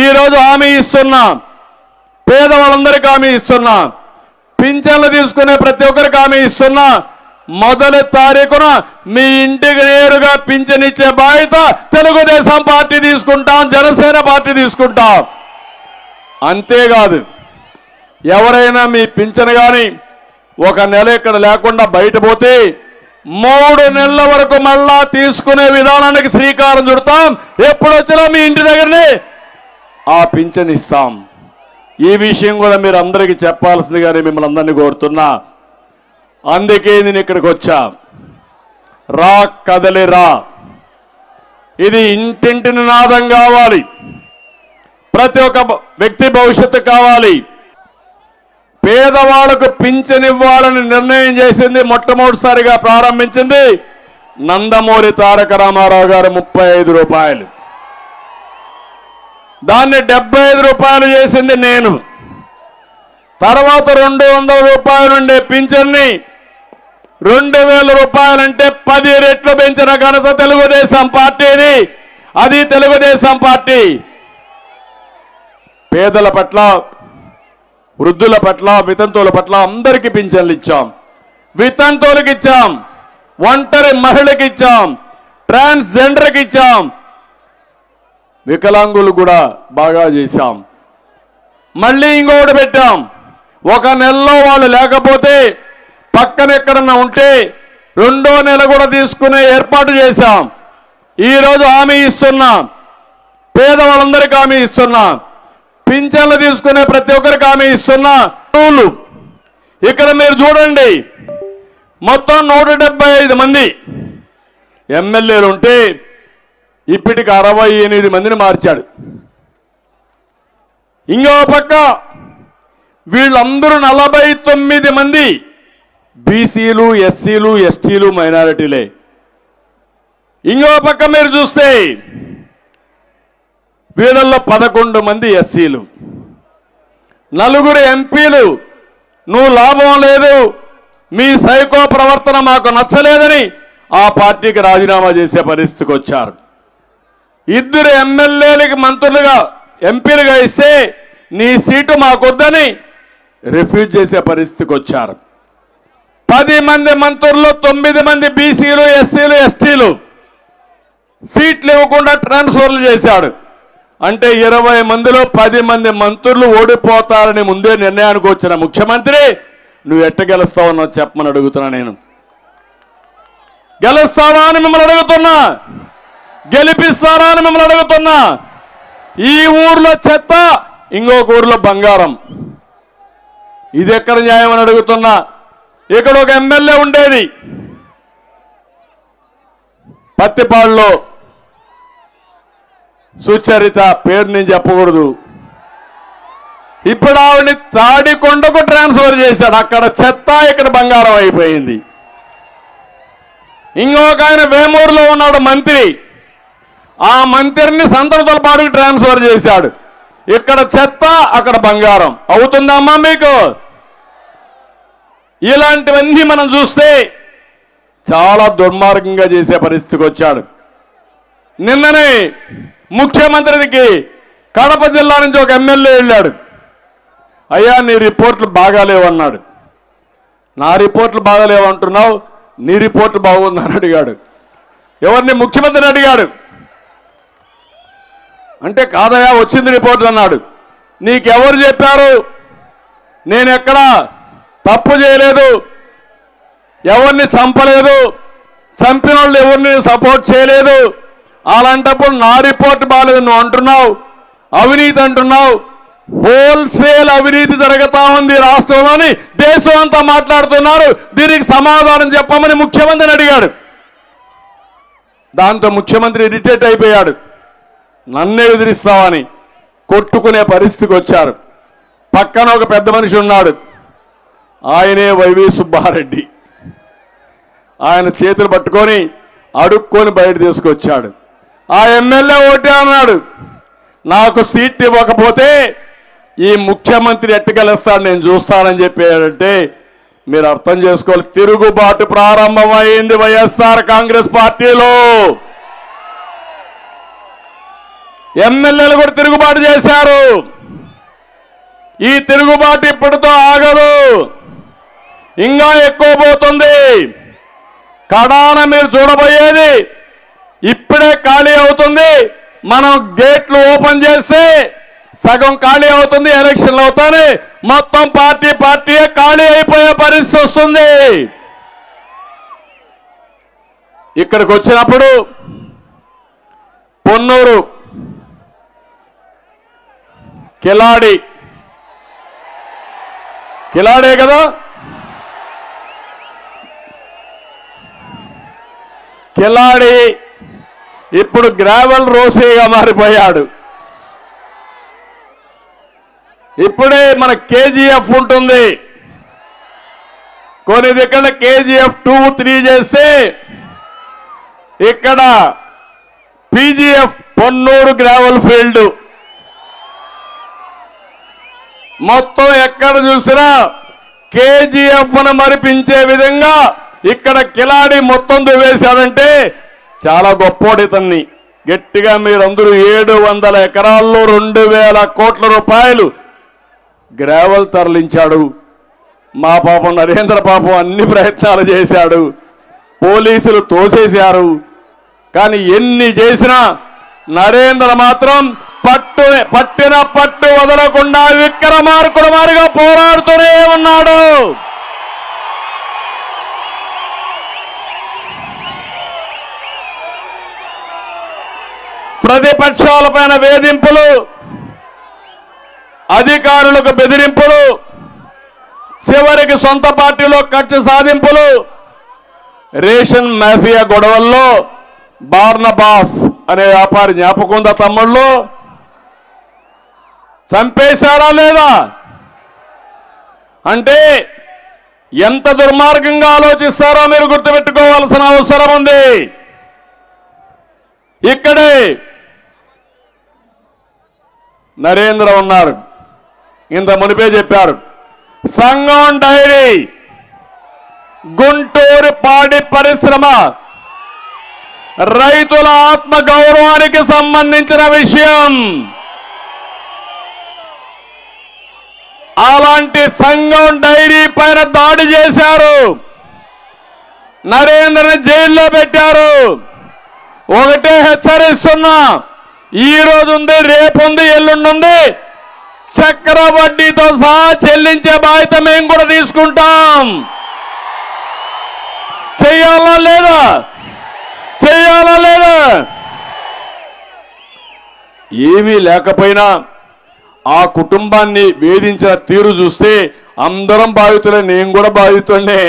ఈరోజు హామీ ఇస్తున్నా, పేదవాళ్ళందరికీ హామీ ఇస్తున్నా, పింఛన్లు తీసుకునే ప్రతి ఒక్కరికి హామీ ఇస్తున్నా. మొదటి తారీఖున మీ ఇంటికి నేరుగా పింఛన్ ఇచ్చే బాధ్యత తెలుగుదేశం పార్టీ తీసుకుంటాం, జనసేన పార్టీ తీసుకుంటాం. అంతేకాదు, ఎవరైనా మీ పింఛన్ కానీ ఒక నెల ఇక్కడ లేకుండా బయట పోతే 3 నెలల వరకు మళ్ళా తీసుకునే విధానానికి శ్రీకారం చుడతాం. ఎప్పుడు వచ్చినా మీ ఇంటి దగ్గరనే ఆ పింఛన్ ఇస్తాం. ఈ విషయం కూడా మీరు అందరికీ చెప్పాల్సిందిగానే మిమ్మల్ని అందరినీ కోరుతున్నా. అందుకే నేను ఇక్కడికి వచ్చా. రా కదలి రా, ఇది ఇంటింటి నినాదం కావాలి. ప్రతి ఒక్క వ్యక్తి భవిష్యత్తు కావాలి. పేదవాళ్లకు పింఛన్ ఇవ్వాలని నిర్ణయం చేసింది, మొట్టమొదటిసారిగా ప్రారంభించింది నందమూరి తారక రామారావు గారు 35 రూపాయలు. దాన్ని 75 రూపాయలు చేసింది నేను. తర్వాత 200 రూపాయలు ఉండే పింఛన్ని 2000 రూపాయలంటే 10 రెట్లు పెంచిన ఘనత తెలుగుదేశం పార్టీని. అది తెలుగుదేశం పార్టీ. పేదల పట్ల, వృద్ధుల పట్ల, వితంతువుల పట్ల అందరికీ పింఛన్లు ఇచ్చాం. వితంతువులకు ఇచ్చాం, ఒంటరి మహిళకి ఇచ్చాం, ట్రాన్స్జెండర్కి ఇచ్చాం, వికలాంగులు కూడా బాగా చేశాం. మళ్ళీ ఇంకొకటి పెట్టాం. ఒక నెలలో వాళ్ళు లేకపోతే పక్కన ఎక్కడన్నా ఉంటే 2వ నెల కూడా తీసుకునే ఏర్పాటు చేశాం. ఈరోజు హామీ ఇస్తున్నాం, పేదవాళ్ళందరికీ హామీ ఇస్తున్నాం, పింఛన్లు తీసుకునే ప్రతి ఒక్కరికి హామీ ఇస్తున్నా. ఇక్కడ మీరు చూడండి, మొత్తం 175 మంది ఎమ్మెల్యేలు ఉంటే ఇప్పటికి 68 మందిని మార్చాడు. ఇంకో పక్క వీళ్ళందరూ 49 మంది బీసీలు, ఎస్సీలు, ఎస్టీలు, మైనారిటీలే. ఇంకో పక్క మీరు చూస్తే వీళ్ళల్లో 11 మంది ఎస్సీలు, 4 ఎంపీలు నువ్వు లాభం లేదు, మీ సైకో ప్రవర్తన మాకు నచ్చలేదని ఆ పార్టీకి రాజీనామా చేసే పరిస్థితికి వచ్చారు. 2 ఎమ్మెల్యేలకి మంత్రులుగా, ఎంపీలుగా ఇస్తే నీ సీటు మాకొద్దని రిఫ్యూజ్ చేసే పరిస్థితికి వచ్చారు. 10 మంది మంత్రులు, 9 మంది బీసీలు, ఎస్సీలు, ఎస్టీలు సీట్లు ఇవ్వకుండా ట్రాన్స్ఫర్లు చేశాడు. అంటే 20 మందిలో 10 మంది మంత్రులు ఓడిపోతారని ముందే నిర్ణయానికి వచ్చిన ముఖ్యమంత్రి నువ్వు ఎట్ట గెలుస్తావో చెప్పమని అడుగుతున్నా. నేను గెలుస్తావా అని మిమ్మల్ని అడుగుతున్నా, గెలిపిస్తారా అని మిమ్మల్ని అడుగుతున్నా. ఈ ఊర్లో చెత్త, ఇంకొక ఊర్లో బంగారం, ఇది ఎక్కడ న్యాయం అని అడుగుతున్నా. ఇక్కడ ఒక ఎమ్మెల్యే ఉండేది పత్తిపాడులో, సుచరిత, పేరు నేను చెప్పకూడదు. ఇప్పుడు ఆవిడని తాడికొండకు ట్రాన్స్ఫర్ చేశాడు. అక్కడ చెత్త, ఇక్కడ బంగారం అయిపోయింది. ఇంకొక ఆయన వేమూరులో ఉన్నాడు మంత్రి, ఆ మంత్రిని సంతనతలపాడుకు ట్రాన్స్ఫర్ చేశాడు. ఇక్కడ చెత్త, అక్కడ బంగారం అవుతుందమ్మా మీకు? ఇలాంటివన్నీ మనం చూస్తే చాలా దుర్మార్గంగా చేసే పరిస్థితికి వచ్చాడు. నిన్ననే ముఖ్యమంత్రికి కడప జిల్లా నుంచి ఒక ఎమ్మెల్యే వెళ్ళాడు. అయ్యా నీ రిపోర్ట్లు బాగాలేవన్నాడు. నా రిపోర్ట్లు బాగాలేవంటున్నావు, నీ రిపోర్ట్లు బాగుందని అడిగాడు. ఎవరిని? ముఖ్యమంత్రిని అడిగాడు. అంటే కాదయా వచ్చింది రిపోర్ట్ అన్నాడు. నీకెవరు చెప్పారు? నేను ఎక్కడా తప్పు చేయలేదు, ఎవరిని చంపలేదు, చంపిన వాళ్ళు ఎవరిని సపోర్ట్ చేయలేదు. అలాంటప్పుడు నా రిపోర్ట్ బాగాలేదు నువ్వు అంటున్నావు, అవినీతి అంటున్నావు. హోల్సేల్ అవినీతి జరుగుతా ఉంది రాష్ట్రంలోని, దేశం అంతా మాట్లాడుతున్నారు. దీనికి సమాధానం చెప్పమని ముఖ్యమంత్రిని అడిగాడు. దాంతో ముఖ్యమంత్రి ఇరిటేట్ అయిపోయాడు. నన్నే ఎదిరిస్తావని కొట్టుకునే పరిస్థితికి వచ్చారు. పక్కన ఒక పెద్ద మనిషి ఉన్నాడు, ఆయనే వైవి సుబ్బారెడ్డి. ఆయన చేతులు పట్టుకొని అడుక్కొని బయట తీసుకొచ్చాడు. ఆ ఎమ్మెల్యే ఓటే అన్నాడు, నాకు సీట్ ఇవ్వకపోతే ఈ ముఖ్యమంత్రి ఎట్టుకెళ్ళిస్తాడు, నేను చూస్తానని చెప్పాడంటే మీరు అర్థం చేసుకోవాలి. తిరుగుబాటు ప్రారంభమైంది వైఎస్ఆర్ కాంగ్రెస్ పార్టీలో. ఎమ్మెల్యేలు కూడా తిరుగుబాటు చేశారు. ఈ తిరుగుబాటు ఇప్పటితో ఆగదు, ఇంకా ఎక్కువ పోతుంది. కడాన మీరు చూడబోయేది ఇప్పుడే ఖాళీ అవుతుంది. మనం గేట్లు ఓపెన్ చేస్తే సగం ఖాళీ అవుతుంది, ఎలక్షన్లు అవుతాయి, మొత్తం పార్టీయే ఖాళీ అయిపోయే పరిస్థితి వస్తుంది. ఇక్కడికి వచ్చినప్పుడు పొన్నూరు కిలాడే కదా, కిలాడి ఇప్పుడు గ్రావెల్ రోసేగా మారిపోయాడు. ఇప్పుడే మన కేజీఎఫ్ ఉంటుంది, కొన్ని దగ్గర కేజీఎఫ్ 2, 3 చేస్తే ఇక్కడ పీజీఎఫ్ పొన్నూరు గ్రావెల్ ఫీల్డ్ మొత్తం ఎక్కడ చూసినా కేజీఎఫ్ ను మరిపించే విధంగా ఇక్కడ కిలాడి మొత్తం దువ్వేశాడంటే చాలా గొప్పోడితన్ని. గట్టిగా మీరందరూ 700 ఎకరాల్లో 2000 కోట్ల రూపాయలు గ్రావెల్ తరలించాడు. మా పాపం నరేంద్ర పాపం అన్ని ప్రయత్నాలు చేశాడు, పోలీసులు తోసేశారు. కానీ ఎన్ని చేసినా నరేంద్ర మాత్రం పట్టిన పట్టు వదలకుండా విక్రమార్కుడు మారిగా పోరాడుతూనే ఉన్నాడు. ప్రతిపక్షాలపైన వేధింపులు, అధికారులకు బెదిరింపులు, చివరికి సొంత పార్టీలో కక్ష సాధింపులు, రేషన్ మాఫియా గొడవల్లో బార్నబాస్ అనే వ్యాపారి జ్ఞాపకం ఉందా తమ్ముళ్ళు? చంపేశారా లేదా? అంటే ఎంత దుర్మార్గంగా ఆలోచిస్తారో మీరు గుర్తుపెట్టుకోవాల్సిన అవసరం ఉంది. ఇక్కడే నరేంద్ర ఉన్నారు, ఇంత మునిపే చెప్పారు. సంగం డైరీ, గుంటూరు పాడి పరిశ్రమ రైతుల ఆత్మ గౌరవానికి సంబంధించిన విషయం. అలాంటి సంగం డైరీ పైన దాడి చేశారు, నరేంద్రని జైల్లో పెట్టారు. ఒకటే హెచ్చరిస్తున్నా, ఈ రోజు ఉంది, రేపుంది, ఎల్లుండుంది, చక్ర వడ్డీతో సహా చెల్లించే బాధ్యత మేము కూడా తీసుకుంటాం. చెయ్యాలా లేదా? చెయ్యాలా లేదా? ఏమీ లేకపోయినా ఆ కుటుంబాన్ని వేధించిన తీరు చూస్తే అందరం బాధితులే, నేను కూడా బాధితుడినే.